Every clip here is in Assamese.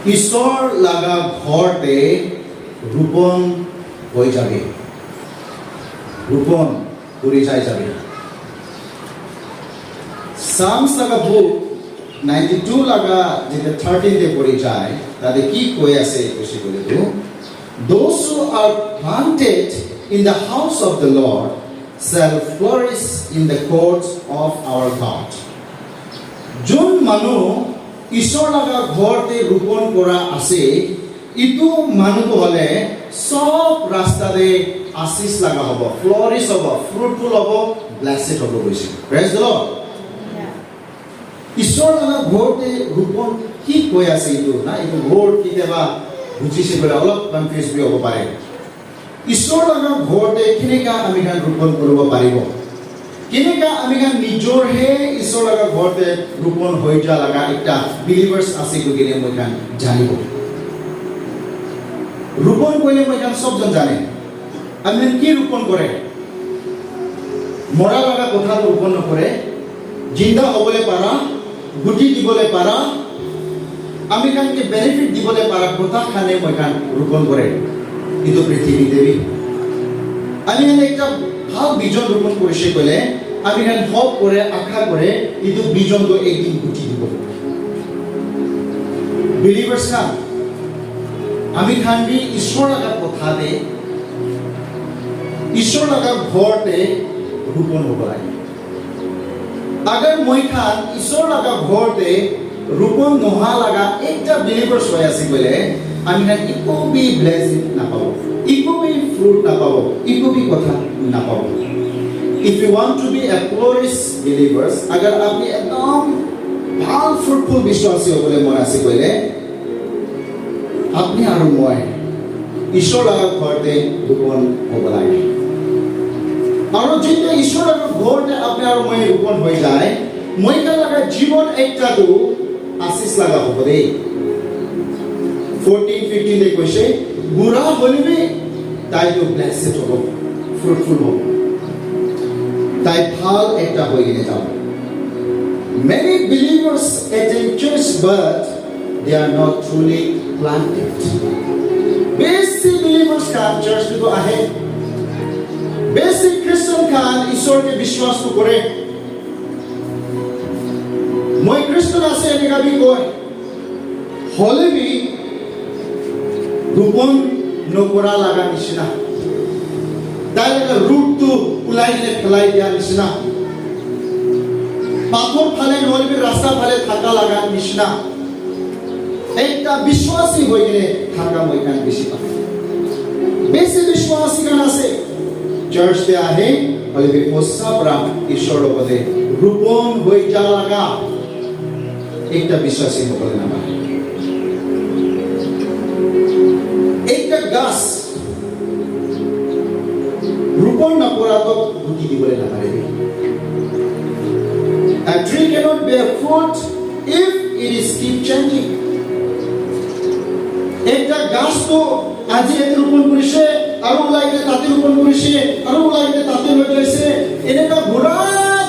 ঈশ্বৰ লগা ঘৰতে ৰোপণ হৈ যাবে, ৰোপণ কৰি যাবে। Psalms লগা বুক 92 লগা যেতিয়া 13 পঢ়ি যায় তাতে কি কৈ আছে কৈছে বলে those who are planted in the house of the Lord shall flourish in the courts of our God. যোন মানুহ ঈশ্বৰ লগা ঘৰতে ৰোপণ কৰা আছে ইটো মানুহটো হলে সব ৰাস্তাতে আশীষ লগা হ'ব, ফ্লৰিছ হ'ব, ফ্ৰুটফুল হ'ব, ব্লেসড হ'ব কৈছে। Praise the lord. ঈশ্বৰ লগা ঘৰতে ৰোপণ কি কৈ আছে এইটো না, এইটো ঘৰ কেতিয়াবা বুজিছে বোলে অলপ কনফিউজ হ'ব পাৰে। ঈশ্বৰ লগা ঘৰতে কেনেকা আমি ৰোপণ কৰিব পাৰিব, কেনেকা আমি নিজৰহে ঈশ্বৰ লগা ঘৰতে ৰোপণ হৈ যোৱা লগা একটা বিলিভাৰ্ছ আছে গতিকে মই জানিব। ৰোপণ কৰিলে মই চবজন জানে আমি কি ৰোপণ কৰে, মৰা লগা কথাটো ৰোপণ নকৰে, জিন্দা হ'বলৈ পাৰা, গুটি দিবলৈ পাৰা, আমি কানকে বেনিফিট দিবলৈ পাৰা কথা খানে মই ৰোপণ কৰে। কিন্তু পৃথিৱীতে আমি একটা ভাল বিজন ৰোপণ কৰিছে ক'লে আমি হপ কৰে, আশা কৰে এইটো বিজনটো একদিন গুটি দিব। বিলিভাৰ্ছ খান আমি খান্দি ঈশ্বৰ লগা কথাতে ঈশ্বৰ লগা ঘৰতে ৰোপণ হ'ব লাগে। আগাৰ মই খান ঈশ্বৰ লগা ঘৰতে ৰোপণ নোহোৱা লগা একটা বিলিভাৰ্ছ হৈ আছে ক'লে আমি একো বি ব্লেছিং নাপাব, একো বি ফ্ৰুট নাপাব, একো বি কথা নাপাব। If you want to be a flourish believers, agar apni ekdom ভাল fruitful বিশ্বাসী হ'বলৈ মন আছে ক'লে আপনি আৰু মই ঈশ্বৰ লগা ঘৰতে ৰোপণ হ'ব লাগে। আৰু যেতিয়া ঈশ্বৰ লগা ঘৰতে আপনি আৰু মই ৰোপণ হৈ যায় মই লগা জীৱন একটাটো আশীষ লগা হ'ব দেই। 14-15 কৈছে বুঢ়া হ'লে তাইতো ব্লেসড হ'ব, ফ্ৰুটফুল হ'ব, তাই ভাল একটা হৈ কিনে যাব। Many believers attend church but they are not truly planted. Basic believers can church to ahe, basic Christian can ঈশ্বৰ কে বিশ্বাস কৰে, মই খ্ৰীষ্টান আছে এনেকা বি কয়, হলে বি ৰোপণ নকৰা লগা নিচিনা, তাই ৰুটটো ওলাই দিলে পেলাই দিয়া নিচিনা, পাথৰ ফালে নহলে ৰাস্তা ফালে থাকা লগা নিচিনা একটা বিশ্বাসী হৈ গেলে থাকা মই কান বেছি পাম। বেছি বিশ্বাসী কান আছে চাৰ্চতে আহে হলে পশ্চাৎ ৰাম ঈশ্বৰৰ লগতে ৰোপণ হৈ যা লগা একটা বিশ্বাসী হ'বলৈ নাপায়। একটা গাছ ৰোপণ নকৰাটো গুটি দিবলৈ নাপাৰে। A tree cannot bear fruit if it is keep changing. একটা গাছটো আজি এতে ৰোপণ কৰিছে আৰু ওলাইকে তাতে ৰোপণ কৰিছে আৰু ওলাইকে তাতে লৈ গৈছে এনেকা ঘূৰা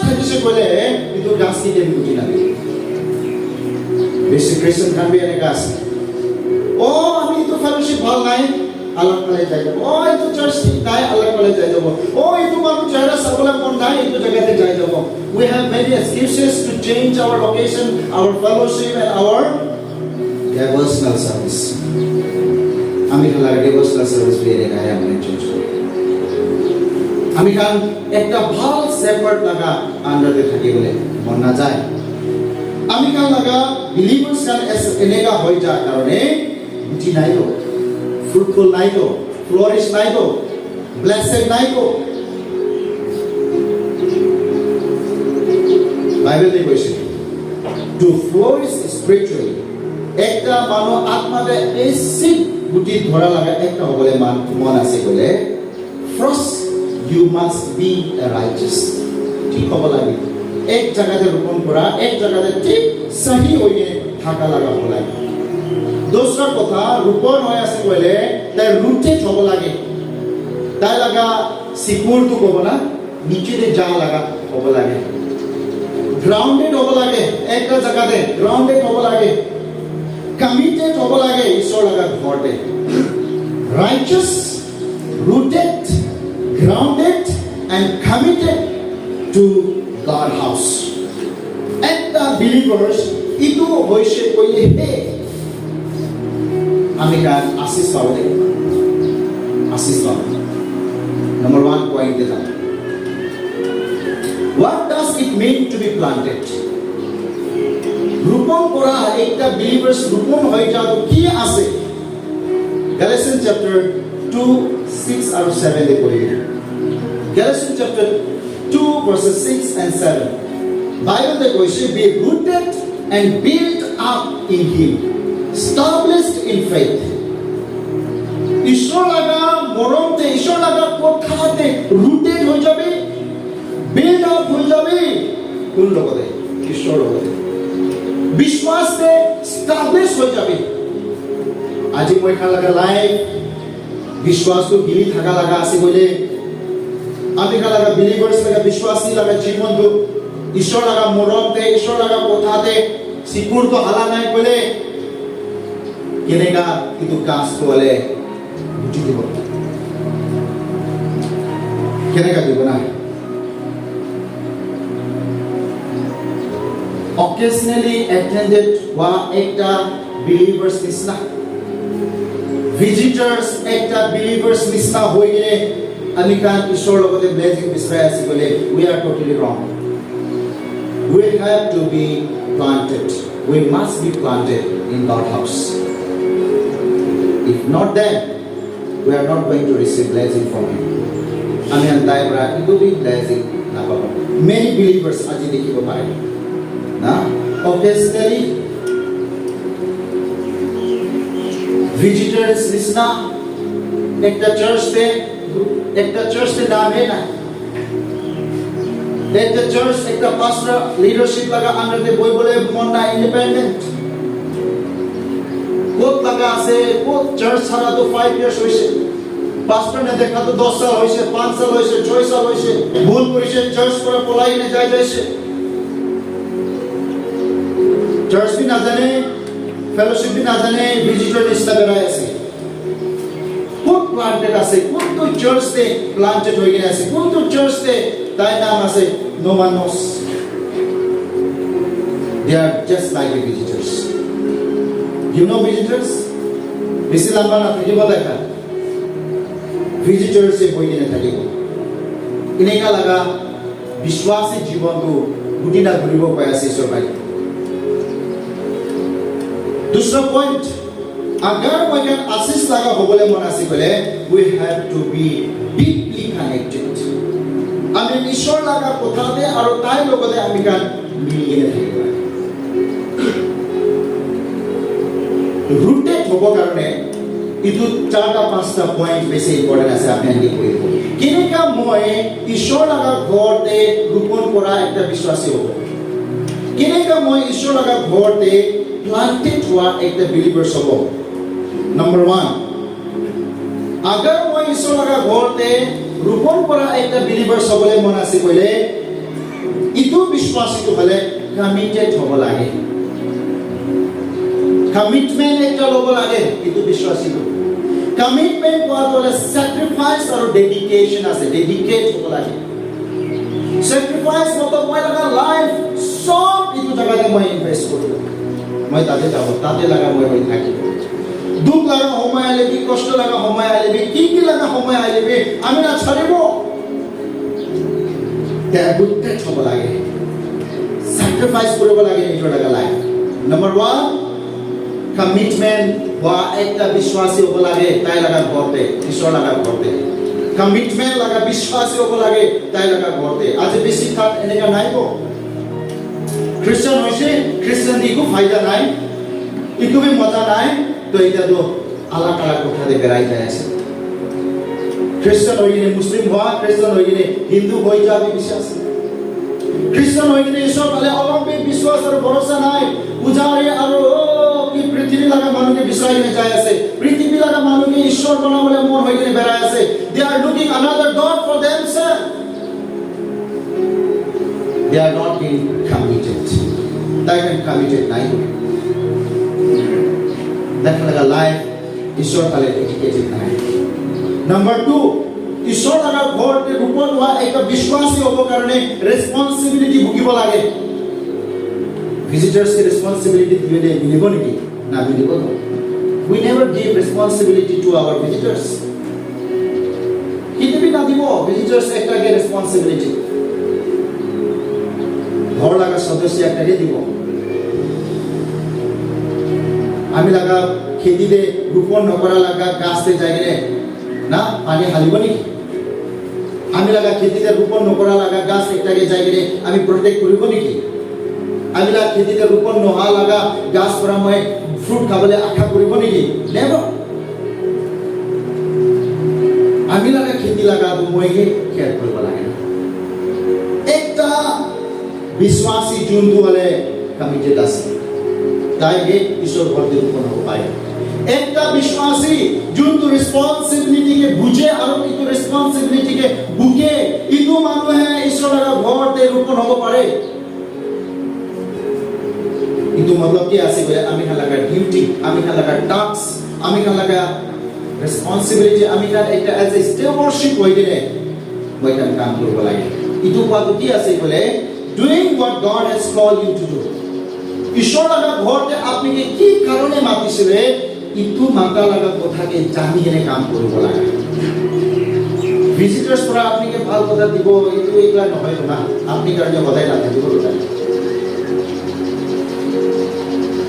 থাকিছে ক'লে কিন্তু গাছ কেতিয়া গুটি নালাগে। বেছি খ্ৰীষ্টান খান বি এনেকা আছে, আমি এইটো ফেলোশ্বিপ ভাল নাই আলাগ ফালে যাই যাব, এইটো চাৰ্চ ঠিক নাই আলাগ ফালে যাই যাব, এইটো মানুহ চেহাৰা চাবলৈ মন নাই এইটো জেগাতে যাই যাব। We have many excuses to change our location, our fellowship and our devotional service. আমি খালা devotional service বেরে গায় আমি চেঞ্জ করি। আমি কান একটা ভাল shepherd লাগা আন্ডারে থাকি বলে মন না যায়। আমি কান লাগা believers কান এনেকা হৈ যায় কারণে গুটি নাই তো, fruitful নাই তো, flourish নাই তো, blessed নাই তো। বাইবেলে কৈছে to flourish spiritually একটা মানুহ আত্মাতে বেছি গুটি ধৰা লাগা একটা হ'বলৈ মন আছে ক'লে first you must be righteous, ঠিক হ'ব লাগে। এক জায়গাতে ৰোপণ কৰা, এক জায়গাতে ঠিক সহি হৈ থাকা লাগা হ'ব লাগে। দোসরা কথা ৰোপণ হৈ আছে ক'লে তাই ৰুটেড হ'ব লাগে, তাই লাগা শিকৰটো ক'ব না নিচেতে যা লাগা হ'ব লাগে, গ্রাউন্ডেড হ'ব লাগে, একটা জায়গাতে গ্রাউন্ডেড হ'ব লাগে। committed হ'ব লাগে ঈশ্বৰ লগা ঘৰতে righteous rooted grounded and committed to God house একটা believers ইটো হৈছে কইলে হে আমি কাজ আশীষ পাব লাগিব আশীষ পাব number 1 point এটা what does it mean to be planted Rupan করা একটা believers রূপণ হয়ে যাওয়া কি আছে Galatians chapter 2 6 and 7 এ পড়ি Galatians chapter 2 verses 6 and 7 Bible তে কইছে be rooted and built up in him established in faith ঈশ্বর লাগা মরমতে ঈশ্বর লাগা কথাতে rooted হয়ে যাবে build up হয়ে যাবে কোন লগতে ঈশ্বর লগতে বিশ্বাসে established হয়ে যাবে আজি মই খান লাগা লাইফ বিশ্বাসটো গিলি থাকা লাগা আছে কইলে আমি খান লাগা বিলিভার্স লাগা বিশ্বাসী লাগা জীবনটো ঈশ্বর লাগা মরমতে ঈশ্বর লাগা কথাতে সিকুর তো হালা নাই কইলে কেনেকা কিন্তু কাজ তোলে বুঝি দিব কেনেকা দিব না occasionally attended wa ekta believers nisna visitors ekta believers nisna hoi gele ami kan ishor logote blessing bisray ase bole we are totally wrong we have to be planted we must be planted in God's house if not then we are not going to receive blessing from him ami andai bra itu be blessing na baba many believers aji dekhibo pare na occasionally visitors lisna ekta church te naam hai na ekta church ekta pastor leadership laga under te boy bole mon na independent kot laga ase kot church sara to 5 years hoise pastor ne dekha to 10 sal hoise 5 sal hoise 6 sal hoise bhul korise church pora polai ne jai jaise church bhi na jane fellowship bhi na jane visitor lista berai ase kot planted ase kot to church te planted hoye gine ase kot to church te tai naam ase no one knows they are just like the visitors you know visitors besi lamba na thakibo dekha visitors se hoye gine thakibo ineka laga bishwasi jibon to guti na ghuribo pai ase isor bai दूसरा पॉइंट अगर मैं आशीष लगा होबले मन आसी बोले we have to be deeply connected আমি ঈশ্বর লাগা কথাতে আৰু তাই লগতে আমি কান মিলিয়ে থাকিব rooted হব কাৰণে ইটো চাৰটা পাঁচটা পইণ্ট বেছি ইম্পৰ্টেন্ট আছে আপুনি আনি কৰিব কেনেকা মই ঈশ্বৰ লাগা ঘৰতে ৰোপণ কৰা একটা বিশ্বাসী হ'ব কেনেকা মই ঈশ্বৰ লাগা ঘৰতে planted हुआ एक द believers होबो नंबर 1 अगर মই ঈশ্বৰ লগা ঘৰতে ৰোপণ কৰা एक द believers হ'বলে মন আছে কইলে ইটো বিশ্বাসীটো হলে কমিটেড হ'ব লাগে কমিটমেন্ট একটা ল'ব লাগে ইটো বিশ্বাসীটো কমিটমেন্ট কোৱাটোলে স্যাক্ৰিফাইস আৰু ডেডিকেশন আছে ডেডিকেট হ'ব লাগে স্যাক্ৰিফাইস মত মই লগা লাইফ সব ইটো জায়গাতে মই ইনভেস্ট কৰিম মই তাতে যাব তাতে লাগা মই হৈ থাকিব দুখ লাগা সময় আইলেবি কষ্ট লাগা সময় আইলেবি কি লাগা সময় আইলেবি আমি না ছাড়িব ত্যাগতে হ'ব লাগে স্যাক্রিফাইস কৰিব লাগে নিজৰ লাগা লাইফ নম্বৰ 1 কমিটমেন্ট বা একটা বিশ্বাসী হ'ব লাগে তাই লাগা ঘৰতে ঈশ্বৰ লাগা ঘৰতে কমিটমেন্ট লাগা বিশ্বাসী হ'ব লাগে তাই লাগা ঘৰতে আজি বেছি কাট এনেকা নাইব খ্রিস্টান হইছে খ্রিস্টান দিকো ফায়দা নাই ইকো भी মজা নাই তো এটা তো আলাদা আলাদা কথা দে বেরাই যায় আছে খ্রিস্টান হইলে মুসলিম হওয়া খ্রিস্টান হইলে হিন্দু হই যাবে বিশ্বাস খ্রিস্টান হইলে ঈশ্বর বলে অলম্পিক বিশ্বাস আর ভরসা নাই পূজারে আর কি পৃথিবী লাগা মানুষকে বিষয় নিয়ে যায় আছে পৃথিবী লাগা মানুষকে ঈশ্বর বানাবলে মন হইলে বেরাই আছে they are looking another god for themselves they are not being committed. They are committed, right? দেখা লাগা লাইফ ঈশ্বৰ ফালে এডুকেটেড নাই নাম্বাৰ 2 ঈশ্বৰ লগা ঘৰতে ৰূপত হোৱা এটা বিশ্বাসী হ'ব কাৰণে ৰেসপন্সিবিলিটি ভুগিব লাগে ভিজিটাৰ্স কে ৰেসপন্সিবিলিটি দিলে মিলিব নেকি না মিলিব না we never give responsibility to our visitors কিতে না দিব ভিজিটার্স একটাকে রেসপন্সিবিলিটি ঘর লাগা সদস্য একটাকে দিব আমি লাগা খেতিতে রোপণ নকরা লাগা গাছতে যাইলে না পানি হালিব নেকি আমি লাগা খেতিতে রোপণ নকরা লাগা গাছ একটাকে যাইলে আমি প্রটেক্ট করিব নেকি আমি লাগা খেতিতে রোপণ নহা লাগা গাছ পৰা মই ফ্রুট খাবলে আশা করিব নেকি নেভার আমি লাগা খেতি লাগা মইহে কেয়ার করিব লাগে একটা বিশ্বাসী জন্তু হলে কমিটেড আছে তাইগে ঈশ্বর ঘরতে রূপণ হব পায় একটা বিশ্বাসী জন্তু রেসপন্সিবিলিটি কে বুঝে আর ইটো রেসপন্সিবিলিটি কে বুকে ইটো মানুহে ঈশ্বরের ঘরতে রূপণ হব পারে itu मतलब क्या ऐसे बोले आमी का लगा ड्यूटी आमी का लगा टास्क आमी का लगा responsibility आमी का एक as a stewardship होई दिले मैं kan काम करब लागे itu बात क्या ऐसे बोले doing what God has called you to do ঈশ্বর লাগা ঘরতে আপনি কি কারণে মাতিছিলে itu মাতা লাগা কথাকে জানি কেনে কাম করব লাগে ভিজিটার্স পরা আপনি কে ভাল কথা দিব itu একলা নহয় না আপনি কারণে কথাই না দিব ওটা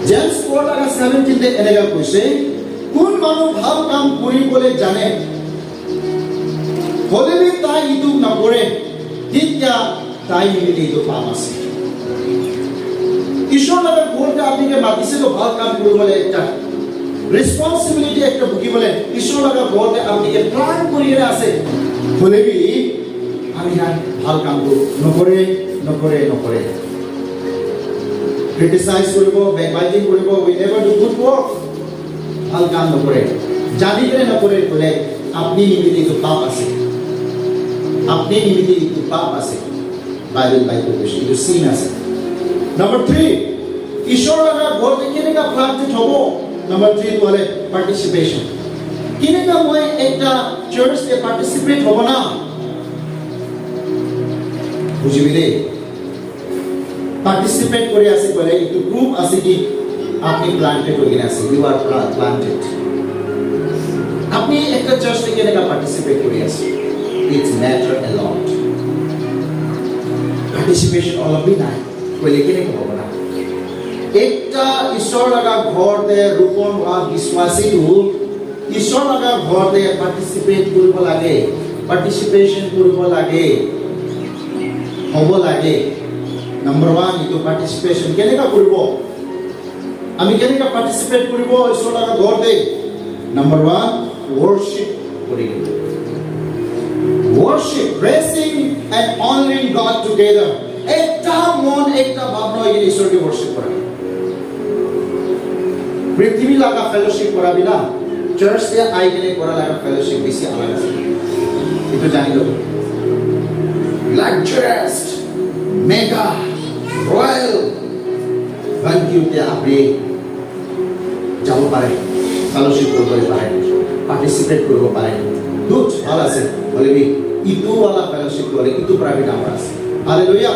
জেমস 4:17 তে এনেকা কৈছে কোন মানুহ ভাল কাম কৰিবলৈ জানে হলেবি তাই ইটো নকৰে তেতিয়া তাই মিলি ইটো পাপ আছে ঈশ্বৰ লগৰ ঘৰতে আপুনিকে মাতিছে তো ভাল কাম কৰিবলৈ একটা ৰেসপন্সিবিলিটি একটা বুকিবলে ঈশ্বৰ লগৰ ঘৰতে আপুনিকে প্লান কৰিৰে আছে হলেবি আমি ভাল কাম নকৰে criticize করিব backbiting করিব we never do good work ভাল কাম নকরে জানি করে নকরে বলে আপনি নিমিত্তে তো পাপ আছে আপনি নিমিত্তে তো পাপ আছে বাইবেল বলছে এটা সিন আছে নাম্বার 3 ঈশ্বরের ঘরতে কেনেকা প্লান্টেড হবো নাম্বার 3 বলে পার্টিসিপেশন কেনেকা মই একটা চার্চে পার্টিসিপেট হব না বুঝিবিলে participate করে আছে বলে একটু প্রুফ আছে কি আপনি প্ল্যান্টেড হয়ে গেছে ইউ আর প্ল্যান্টেড আপনি একটা চার্চ থেকে নেকা পার্টিসিপেট করে আছে it's matter a lot participation already নাই বলে কি নেকা হবে না একটা ঈশ্বর লাগা ঘরতে রূপণ হওয়া বিশ্বাসীটো ঈশ্বর লাগা ঘরতে পার্টিসিপেট কৰিব লাগে পাৰ্টিসিপেশন কৰিব লাগে হ'ব লাগে Number 1 itu participation কেনেকা কৰিব আমি কেনেকা পাৰ্টিসিপেট কৰিব ঈশ্বৰ লগা ঘৰতে Number 1 worship কৰিব worship praising and honoring God together একটা মন একটা ভাবনা এই ঈশ্বরকে worship করা পৃথিবী লাগা ফেলোশিপ করা বিনা চার্চ এ আইগেনে করা লাগা ফেলোশিপ বেশি আলাদা আছে এটা জানি লো luxurious mega royal banquete আপনি যাব পারে ফেলোশিপ করতে পারে পার্টিসিপেট করতে পারে দুধ ভালো আছে বলেবি ইতু वाला ফেলোশিপ করে ইতু প্রাইভেট আমার আছে হালেলুয়া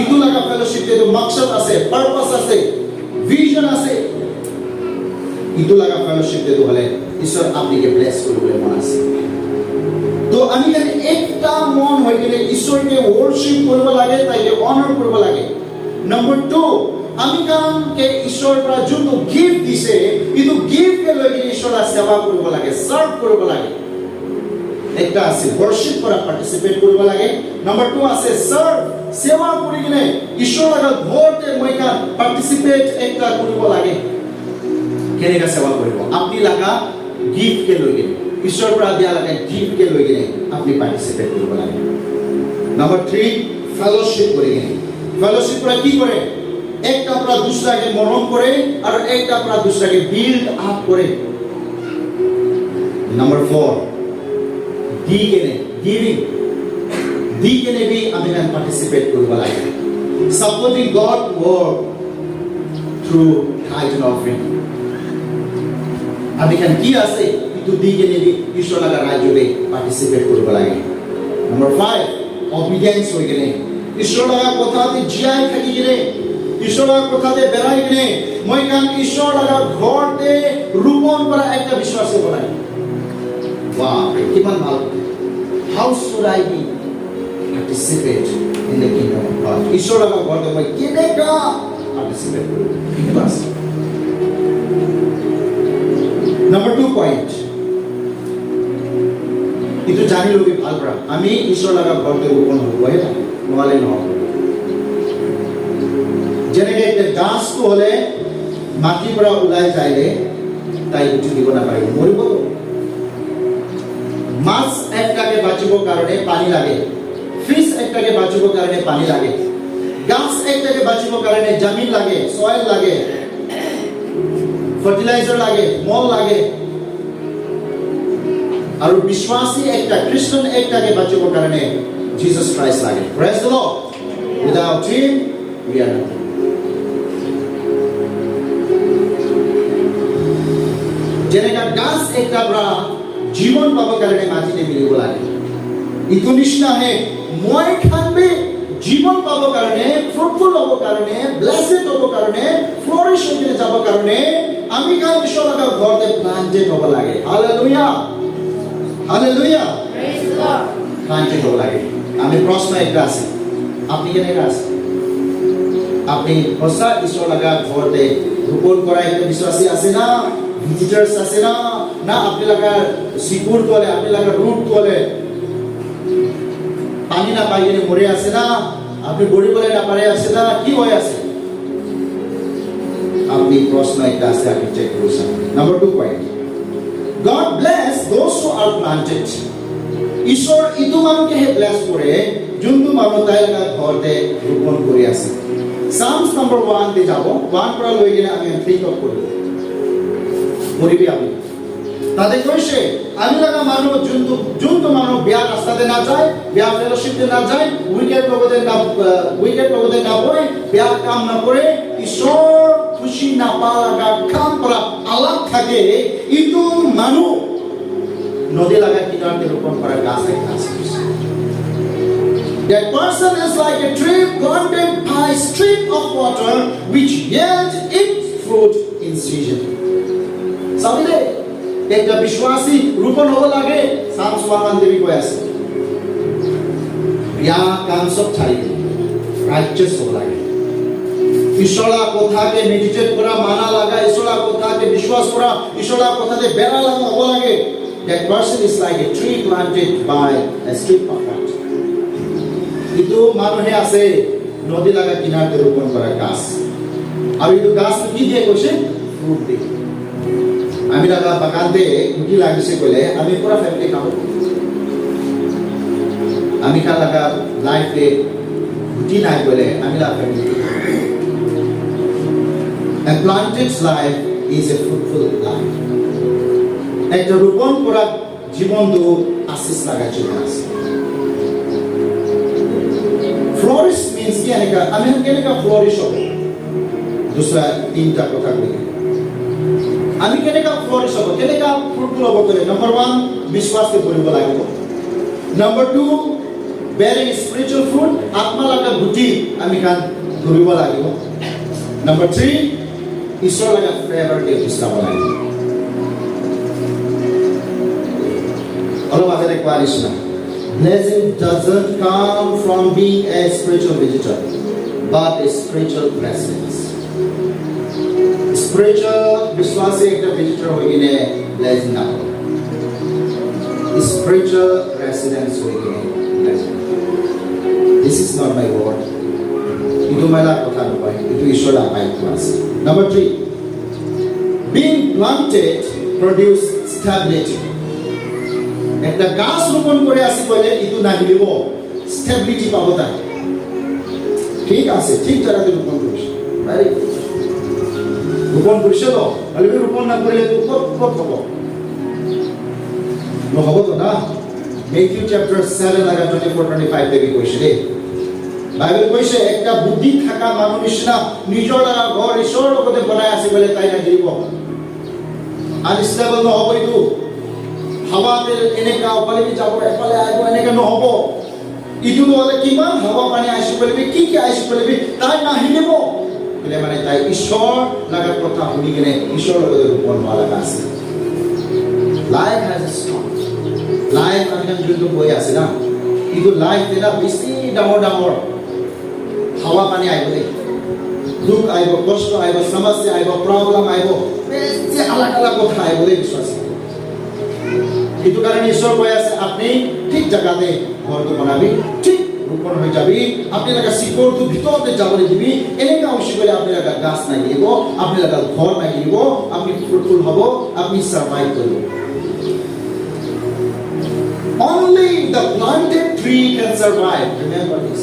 ইতু লাগা ফেলোশিপ এর মকসদ আছে পারপাস আছে ভিশন আছে ইতু লাগা ফেলোশিপ এর হলে ঈশ্বর আপনাকে ব্লেস করবে মন আছে তো আমি জানি একটা মন হয়ে গেলে ঈশ্বরকে ওয়ার্শিপ করব লাগে তাইকে অনার করব লাগে নাম্বার 2 আমি কামকে ঈশ্বর পৰা যুত গিফট দিছে ইটো গিফট কে লৈ ঈশ্বৰৰ সেৱা কৰিব লাগে সাৰ্ভ কৰিব লাগে একটা আছে ওয়াৰ্শিপ কৰা পাৰ্টিসিপেট কৰিব লাগে নাম্বাৰ 2 আছে সাৰ্ভ সেৱা কৰি কিনে ঈশ্বৰৰ লগত ঘৰতে মইকা পাৰ্টিসিপেট একটা কৰিব লাগে কেনেকা সেৱা কৰিব আপনি লাগা গিফট কে লৈ কিনে ঈশ্বৰ পৰা দিয়া লাগে গিফট কে লৈ কিনে আপনি পাৰ্টিসিপেট কৰিব লাগে নাম্বাৰ 3 ফেলোশিপ কৰি কিনে ফেলোশিপ পৰা কি কৰে একটা अपना दूसरा के मरम करे और एक अपना दूसरा के बिल्ड अप करे नंबर 4 दी केने गिविंग दी केने भी আমি কান পার্টিসিপেট করব লাগে supporting god work through tithe and offering আমি খান কি আছে ইটো দি কিনে ঈশ্বৰ লগা ৰাজ্যতে পাৰ্টিচিপেট কৰিব লাগে। নম্বৰ 5 অবিডিয়েন্স হৈ কিনে ঈশ্বৰ লগা কথাতে জীয়াই থাকি কিনে ঈশ্বৰ লগা কথাতে বেৰাই কিনে মই কাম ঈশ্বৰ লগা ঘৰতে ৰোপণ কৰা একটা বিশ্বাস হ'ব লাগে। বাহ, কিমান ভাল। How should I be participate in the kingdom of God? ঈশ্বৰ লগা ঘৰতে মই কেনেকা participate কৰিব ক্লাস। Number 2 point, itu জানি লবি ভাল পৰা আমি ঈশ্বৰ লগা ঘৰতে ৰোপণ হ'বই নহ'লে নহ'ব। যেনেকে একটা গাছটো হ'লে মাটিৰ পৰা ওলাই যায়লে তাই উঠি দিব নাপাৰিব, মৰিব। মাছ একটাকে বাঁচিবৰ কাৰণে পানী লাগে, ফিশ একটাকে বাঁচিবৰ কাৰণে পানী লাগে, গাছ একটাকে বাঁচিবৰ কাৰণে জমিন লাগে, সয়েল লাগে, ফাৰ্টিলাইজাৰ লাগে, মল লাগে। আৰু বিশ্বাসী একটা খ্ৰিস্টান একটাকে বাঁচিবৰ কাৰণে Jesus Christ লাগে। Praise the Lord. Without him we are nothing. যেনেকা গাছ একটা পৰা জীবন পাবৰ কাৰণে মাটিতে মিলিব লাগে, ইটো নিচিনাহে মই খানবে জীবন পাবৰ কাৰণে, ফ্ৰুটফুল হ'বৰ কাৰণে, ব্লেসড হ'বৰ কাৰণে, ফ্লৰিশ হৈ কিনে যাবৰ কাৰণে আমি কাম ঈশ্বৰ লগা ঘৰতে প্লান্টেড হ'ব লাগে। Hallelujah, hallelujah, praise the lord. Planted হ'ব লাগে। আমি প্ৰশ্ন এটা আছে, আপনি কেনেকা আছে? আপনি সঁচা ঈশ্বৰ লগা ঘৰতে ৰোপণ কৰা একটা বিশ্বাসী আছে না? ভিজিটার্স আছে না? না আপনি লগা শিকুর তোলে, আপনি লগা রুট তোলে পানি না পাই কিনে মরে আছে না? আপনি গড়িবলে না পারে আছে না? কি হয়ে আছে? আপনি প্রশ্ন একটা আছে, আপনি চেক করুন। Number 2 point, God bless those who are planted. ঈশ্বর ইটো মানুষকে হে ব্লেস করে যোনটো মানুহ তাই লগা ঘৰতে ৰোপণ কৰি আছে। Psalms number 1 তে যাব, 1 পৰা লৈ কিনে আমি think of কৰিব কৰিবি আমি। তাতে কৈছে আমি লগা মানুহ যোনটো মানুহ বেয়া ৰাস্তাতে না যায়, বেয়া ফেলোশিপতে না যায়, উইকেট লগতে না পৰে, বেয়া কাম না কৰে, ঈশ্বৰ খুশি না পাগা কাম পৰা আলাপ থাকে, ইটো মানুহ নদী লগা কিনাৰতে ৰোপণ কৰা গাছ একটা আছে। That person is like a tree planted by a stream of water which yields its fruit in season. Sabide একটা বিশ্বাসী ৰোপণ হ'ব লাগে। Psalms 1 দেবী কৈ আছে বেয়া কাম সব ছাড়ি righteous হ'ব লাগে। ঈশ্বৰৰ কথাকে মেডিটেট কৰা, মানা লাগা, ঈশ্বৰৰ কথাকে বিশ্বাস কৰা, ঈশ্বৰৰ কথাতে বেৰা লাগা হ'ব লাগে। That person is like a tree planted by a stream of water. ইটো মানুহে আছে নদী লাগা কিনাৰতে ৰোপণ কৰা গাছ, আৰু ইটো গাছ কি দিয়ে কৈছে? ফ্ৰুট দিয়ে। আমি লগা বাগানতে গুটি লাগিছে কলে আমি পুরা ফ্যামিলি খাবো। আমি খা লগা লাইফে গুটি নাই কলে আমি লগা family. A planted life is a fruitful life. একটা ৰোপণ কৰা জীৱনটো আশীষ লাগা জীবন আছে। Flourish means কি এনেকা আমি কেনেকা ফ্লৰিশ হ'ব? দুসৰা তিনটা কথা কই। আমি কেনেকা ফ্লৰিশ হ'ব, কেনেকা ফ্ৰুটফুল হ'ব কলে নাম্বাৰ 1 বিশ্বাসতে কৰিব লাগিব। নাম্বাৰ 2 bearing spiritual fruit, আত্মা লগা গুটি আমি কান ধৰিব লাগিব। নাম্বাৰ 3 ঈশ্বৰ লগা ফেভাৰ কে বিচাব লাগিব। অলপ আগতে কোৱা নিচিনা blessing doesn't come from being a spiritual visitor but a spiritual presence. Spiritual বিশ্বাসী একটা ভিজিটর হয়ে গেলে ব্লেসিং না হবে, spiritual residence হয়ে গেলে blessing. This is not my word, ইটো মেলা কথা নকয়, ইটো ঈশ্বৰ আপাই আছে। Number 3, being planted produce stability. একটা গাছ ৰোপণ কৰি আছে কলে ইটো নাহিব, ষ্টেবিলিটি পাব তাই। ঠিক আছে, ঠিক জায়গাতে ৰোপণ কৰিছে, ভেৰি গুড। ৰোপণ কৰিছে তো, খালি ৰোপণ নকৰিলে ক'ত হ'ব? নহ'বতো না। Matthew chapter 7 লগা 24-25 দেবী কৈছে দেই। বাইবেল কৈছে একটা বুদ্ধি থাকা মানুহ নিচিনা নিজৰ লগা ঘৰ ঈশ্বৰৰ লগতে বনাই আছে বোলে তাই নাহিব। আনষ্টেবল নহ'ব এইটো হাৱাতে এনেকা অপালে যাব এফালে আহিব এনেকা নহ'ব ইটো নহ'লে কিমান হাৱা পানী আহিব পাৰিবি কি আহিব পাৰিবি তাই নাহিব বোলে মানে তাই ঈশ্বৰ লগাৰ কথা শুনি কিনে ঈশ্বৰৰ লগত ৰূপণ হোৱা লগা আছে life has a stop life আমি যোনটো গৈ আছে না কিন্তু লাইফ এটা বেছি ডাঙৰ ডাঙৰ হাৱা পানী আহিব দেই দুখ আহিব কষ্ট আহিব সমস্যা আহিব প্ৰব্লেম আহিব বেছি আলাদা আলাদা কথা আহিব দেই বিশ্বাস এইটো কাৰণে ঈশ্বৰ কৈ আছে আপুনি ঠিক জেগাতে ঘৰটো বনাবি ঠিক ৰূপণ হৈ যাবি আপুনি লগা শিকৰটো ভিতৰতে যাবলৈ দিবি এনেকুৱা হৈছে গ'লে আপুনি লগা গাছ নাগিলিব আপুনি লগা ঘৰ নাগিলিব আপুনি ফ্ৰুটফুল হ'ব আপুনি সাৰ্ভাইভ কৰিব Only the planted tree can survive. Remember this.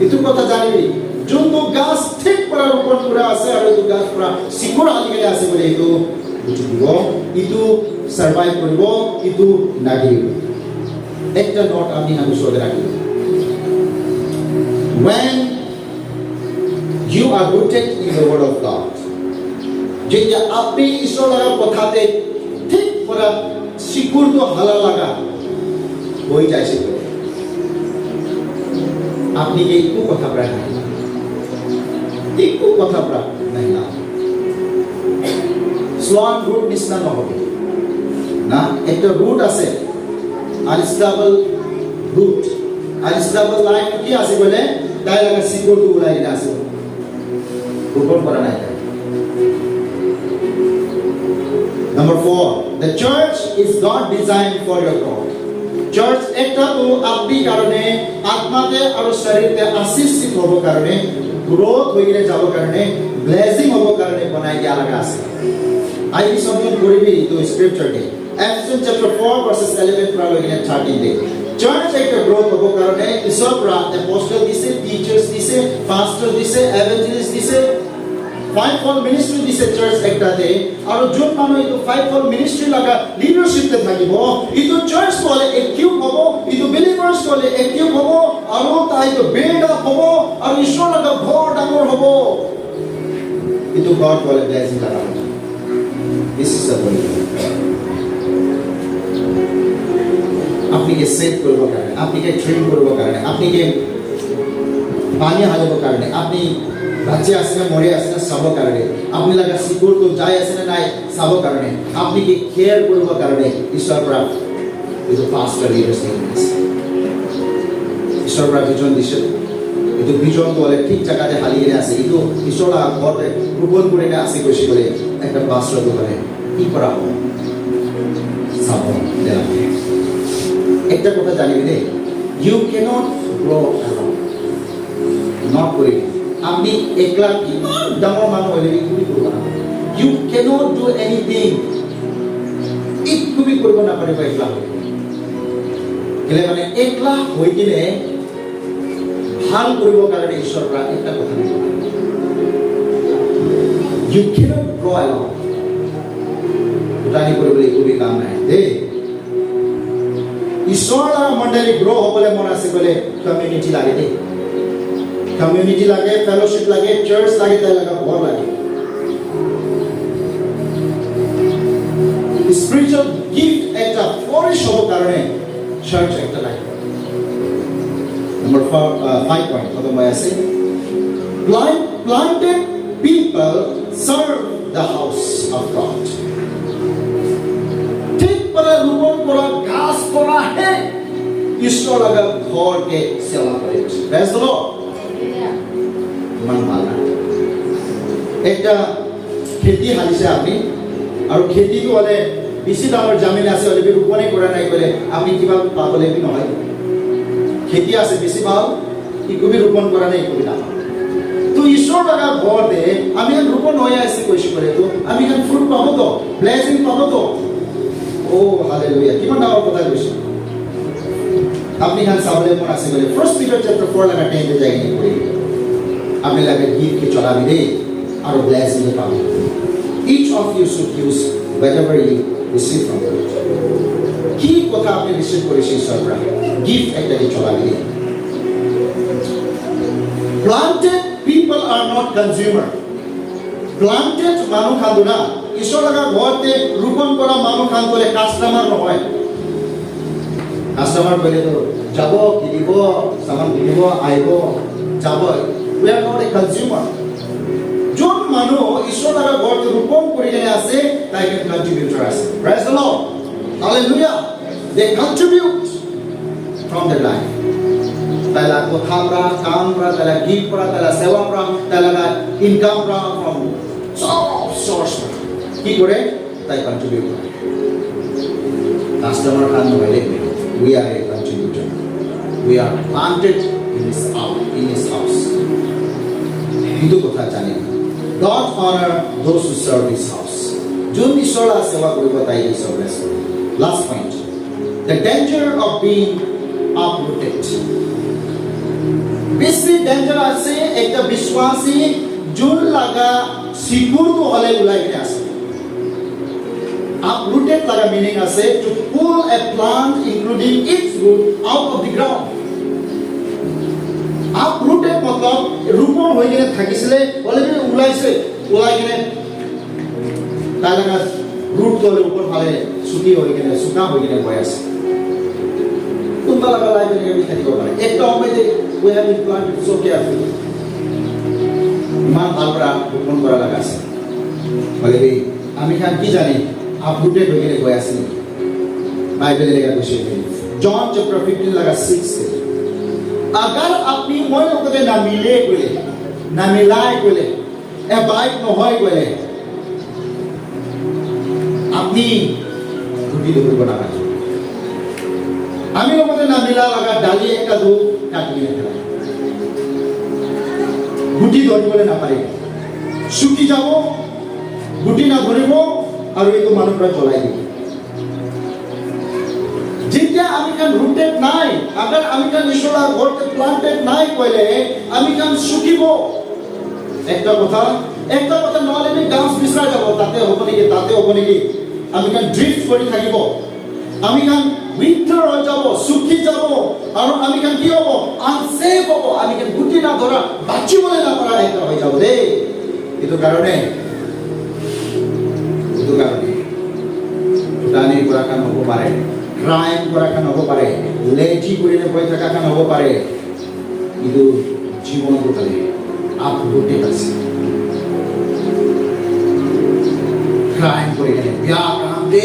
Itu kata janibi. Junto gas ঠিক পৰা ৰূপণ কৰা আছে আৰু এইটো গাছ পৰা শিকৰ আনিবলৈ আছে বোলে এইটো বুজিব এইটো সাৰ্ভাইভ কৰিব এইটো নাগিলিব একটা নোট আমি হানুসতে রাখি When you are rooted in the word of God যেটা আপনি ঈশ্বরের কথাতে ঠিক পৰা শিকৰটো হালা লাগা হয়ে যায় সে আপনি কি একটু কথা প্রায় নাই একটু কথা প্রায় নাই না সোয়ান রুট নিচিনা নহবে না একটা রুট আছে আনস্টেবল রুট আনস্টেবল লাইন কি আছে বলে তাই লাগা শিকৰটো ওলাই কিনে আছে রূপণ করা নাই Number 4 the church is not designed for your growth Church একটা তো আপনি কারণে আত্মাতে আর শরীরতে আশীর্ষিত হব কারণে গ্রোথ হইলে যাব কারণে ব্লেসিং হব কারণে বানাই দিয়া লাগা আছে আই বি সমথিং করিবি তো scripture day Ephesians chapter 4 verses 11 পৰা লৈ 13 ডে Church একটা গ্ৰোথ হব কাৰণে ঈশ্বৰ পৰা অ্যাপোস্টল দিছে টিচাৰ্স দিছে পাস্টৰ দিছে এভাঞ্জেলিস্ট দিছে Fivefold ministry দিছে church একটাতে আৰু যোন মানুহ এইটো fivefold ministry লাগা লিডাৰশিপতে থাকিব ইটো church বলে একিউব হ'ব ইটো believers বলে একিউব হ'ব আৰু তাইটো বিল্ড আপ হ'ব আৰু ঈশ্বৰ লগা ঘৰ ডাঙৰ হ'ব ইটো God বলে ব্লেসিং লাগা this is the way আপনিকে সেভ কৰিব কাৰণে আপনিকে ট্ৰেন কৰিব কাৰণে আপনিকে পানী হালিব কাৰণে আপনি বাচ্চা আছে না মরে আছে না সব কারণে আপনি লাগা শিকর তো যায় আছে না নাই সব কারণে আপনি কি কেয়ার করব কারণে ঈশ্বর প্রাপ ಇದು পাস্টার লিডার্স ঈশ্বর প্রাপ বিজন দিছে ಇದು বিজন বলে ঠিক জায়গাতে হালিয়ে আছে ಇದು ঈশ্বর ঘরে রূপণ করে আছে কইছি বলে একটা পাস্টার দোকানে কি করা হবে সব দেলা একটা কথা জানিবি রে you cannot grow alone not করে আপনি একলা কি ডাঙৰ মানুহ হলে কি কৰিব না ইউ ক্যানট ডু এনিথিং একটু বি কৰিব না পাৰে একলা কেলে মানে একলা হৈ কিনে ভাল কৰিব কাৰণে ঈশ্বৰ পৰা এটা কথা ইউ ক্যানট গ্ৰো অ্যালোন উঠানি কৰিবলৈ একো বি কাম নাই দে ঈশ্বৰৰ মণ্ডলী গ্রো হ'বলৈ মন আছে বলে কমিউনিটি লাগে দে Community lage, fellowship lage, church lage, tai laga ghor lage. Spiritual gift ekta flourish hobo karone church ekta lage. Number 5 point. Hoto moi ase. Planted people serve the house of God. Thik pora rupon pora ghas pora he. Ishwar laga ghor ke seva kare. Praise the Lord. ইমান ভাল না একটা খেতি হালিছে আপনি আৰু খেতিটো হলে বেছি ডাঙৰ জমিন আছে হলে ৰোপণে কৰা নাই করে আপনি কিবা পাবলে বি নহয় খেতি আছে বেছি ভাল ইকুবি ৰোপণ কৰা নাই ইকুবি না তো ঈশ্বৰ লগা ঘৰ দে আমি ৰোপণ হৈ আছে কৈছি কৰে তো আমি কেন ফ্ৰুট পাবো তো ব্লেসিং পাবো তো ও হালেলুয়া কিমান ডাঙৰ কথা কৈছে আপনি খান সাবলে মন আছে বলে ফার্স্ট পিটার চ্যাপ্টার 4 লাগা 10 তে যাই নি পড়ি আপনি লাগে গিভ কে চলাবি দে আর ব্লেসিং পাবে each of you should use whatever you receive from God কি কথা আপনি রিসিভ করেছেন ঈশ্বররা গিফট একটা দিয়ে চলাবি দে planted people are not consumer planted মানু খান্দু না ঈশ্বৰ লগা ঘৰতে ৰোপণ কৰা মানুহ খান ক'লে কাষ্টমাৰ নহয় কাষ্টমাৰ ক'লেতো যাব কিনিব সামান কিনিব আহিব যাব we are not a consumer যোন মানুহ ঈশ্বৰ লগা ঘৰতে ৰোপণ কৰি কেনে আছে তাই can contributor আছে praise the Lord hallelujah they contribute from their life তাইলা কথা পৰা কাম পৰা তাইলা গিফট পৰা তাইলা সেৱা পৰা তাইলা ইনকাম পৰা from source কি কৰে তাই কন্ট্রিবিউট করে কাস্টমার খান নহলে we are a contributor we are planted in his house Hindu কথা জানি God honor those who serve his house যোন ঈশ্বৰ সেৱা কৰিব তাই ঈশ্বৰ bless কৰে last point the danger of being uprooted বেশি ডেঞ্জার আছে একটা বিশ্বাসী যোন লাগা সিকুরটো হলে উলাই গিয়ে আসে uprooted laga meaning ase to pull a plant including its root out of the ground uprooted matlab ropon hoy gine thakisile bole ulaise ulai gine talaga root tole upor phale suki hoy gine suka hoy gine boy ase kunba laga lai gine bi thaki pare ekta omete we have been planted so carefully man alra ropon kora laga ase bole ami kan ki jani uprooted हो गए गोया से बाइबल लेगा कुछ जॉन चैप्टर 15 लगा 6 से अगर अपनी मोय लोगते ना मिले कोले ना मिलाए कोले ए बाइक न होय कोले अपनी गुटी दो बना रहा আমি লোগতে না মিলা লাগা ডালি একটা দু কাটি দিলা গুটি ধরিবলে না পারে শুকি যাব গুটি না ধরিব আৰু এইটো মানুহ পৰা জ্বলাই দিব যেতিয়া আমি কান ৰুটেড নাই আগাৰ আমি কান ঈশ্বৰৰ ঘৰতে প্লান্টেড নাই কইলে আমি কান শুকিব একটা কথা নহলে আমি গাছ বিছৰা যাব তাতে হ'ব নেকি আমি কান ড্ৰিফট কৰি থাকিব আমি কান উইন্টাৰ হৈ যাব শুকি যাব আৰু আমি কান কি হ'ব আনসেফ হ'ব আমি কান গুটি না ধৰা বাচিবলৈ না পাৰা এটা হৈ যাব দেই এইটো কাৰণে উদানি কৰা কাম হ'ব পাৰে ক্ৰাইম কৰা কাম হ'ব পাৰে লেজি কৰিলে বৈ থকা কাম হ'ব পাৰে কিন্তু জীৱনটো খালি uprooted আছে ক্ৰাইম কৰি কেনে বিয়া কাম দে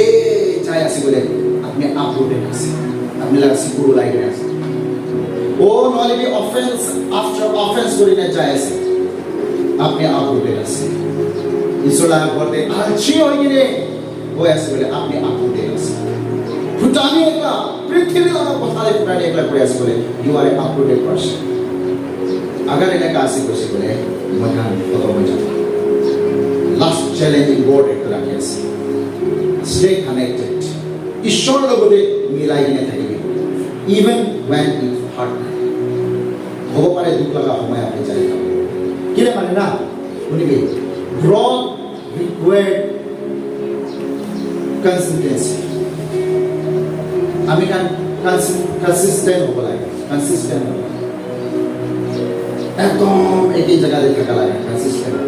চাই আছে বলে আপনি uprooted আছে আপনি লাগা সিকুৰ ওলাই গৈ আছে ও নহলে বি অফেন্স আফটাৰ অফেন্স কৰি না চাই আছে আপনি uprooted আছে ইসলা ঘৰতে আলছি হৈ গিয়ে গৈ আছে বলে আপনি uprooted আছে ফুটানি একলা পৃথিবী লাগা পথারে ফুটানি একলা কৰি আছে বলে you are a uprooted person अगर इन्हें कासी कोसी बोले मकान तो हो जाता लास्ट चैलेंजिंग वर्ड एक तरह के स्टे कनेक्टेड ईश्वर लोगों मिलाई ने थी इवन व्हेन इट हर्ट हो पारे दुख लगा समय आपने जाएगा किले माने ना उन्हीं भी growth required consistency आमी kan consistent हो बोला consistent একদম একই জায়গাতে থাকা লাগে কনসিস্টেন্ট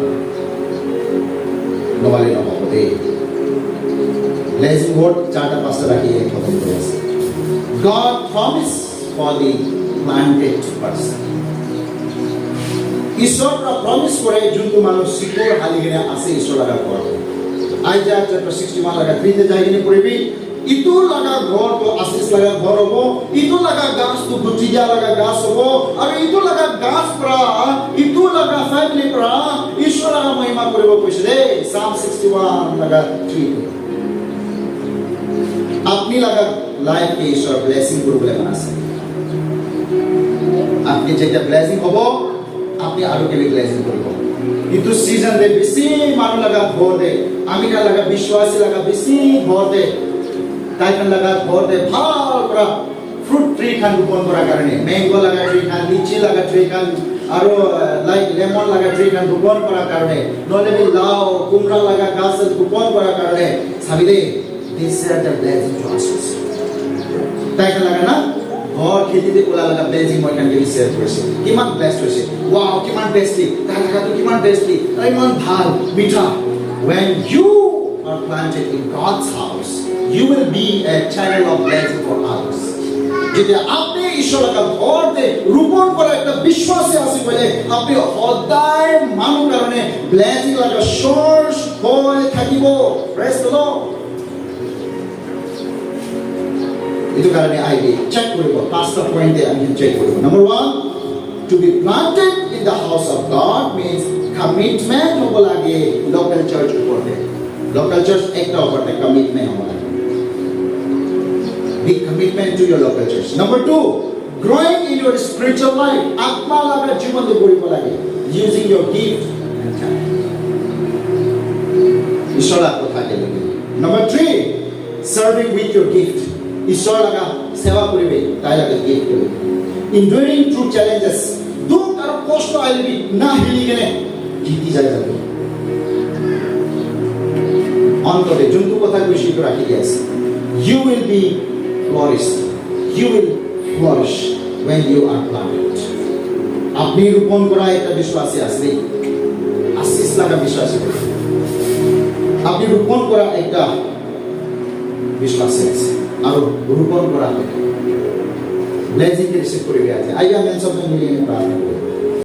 নহলে নহব দেই লেজিং ওয়ার্ড চারটা পাঁচটা রাখি খতম করে আছে god promise for the planted person ঈশ্বররা প্রমিস করে যোনটো মানুষ সিকিউর হালিগিনে আছে ঈশ্বররা ঘর আইজায়া চ্যাপ্টার 61 লাগা 3 তে যাইগিনে পড়বি ইটো লাগা ঘর তো আশিস লাগা ঘর হবো ইটো লাগা গাছ তো গুটিয়া লাগা গাছ হবো আর ইটো লাগা গাছ প্রা ইটো লাগা ফ্যামিলি প্রা ঈশ্বর লাগা মহিমা করিব কইছে রে সাম 61 লাগা 3 আপনি লাগা লাইফ কে ঈশ্বর ব্লেসিং করবে বানাছে আপনি যেটা ব্লেসিং হবো আপনি আরো কে ব্লেসিং করব কিন্তু সিজন দে বেশি মানু লাগা ভর দে আমি কা লাগা বিশ্বাসী লাগা বেশি ভর দে তাইখান লাগা ঘর দে ভাল করা ফ্রুট ট্রি খান রোপণ করার কারণে ম্যাঙ্গো লাগা ট্রি খান লিচি লাগা ট্রি খান আরো লাইক লেমন লাগা ট্রি খান রোপণ করার কারণে নলে বি লাউ কুমড়া লাগা গাছ রোপণ করার কারণে সাবিলে this are the blessing process তাইখান লাগা না ঘর খেতিতে কোলা লাগা ব্লেসিং মই কান গেলি শেয়ার করেছে কিমান ব্লেসড হইছে ওয়াও কিমান টেস্টি তার লাগা তো কিমান টেস্টি ইমান ভাল মিঠা when you planted in God's house, you will be a channel of blessing for others. যদি আপনি ঈশ্বরের ঘরতে রূপণ করা একটা বিশ্বাসে আসি বলে আপনি সদায় মানুহ কারণে ব্লেসিং লাগা সোর্স হৈ থাকিব। Praise the Lord. এইটো কাৰণে আইডি চেক কৰিব, পাঁচটা পইণ্টে আমি চেক কৰিব। Number 1, to be planted in the house of God means commitment হ'ব লাগে local church ওপৰতে। local church একটা ওপৰতে commitment হ'ব লাগে। Big commitment to your local church. Number 2, growing in your spiritual life. Atma laga jiban de koribo lage, using your gift and talent. Ishwar laga kotha ke lage. Number 3, serving with your gift. Ishwar laga seva koribe, tai laga gift koribe. Enduring through challenges. Dukh aro kosto ailibi na hili kene jiti jai jabe. Antore juntu kotha koishi to rakhi diase. You will be flourished. You will flourish when you are planted. আপনি রূপণ করা একটা বিশ্বাসী আসলে আশিস লাগা বিশ্বাসী হবে। আপনি রূপণ করা একটা বিশ্বাসী আছে আর রূপণ করা ব্লেসিং রিসিভ করে আছে। আইয়া মেন সব মিলিয়ে প্রার্থনা করি।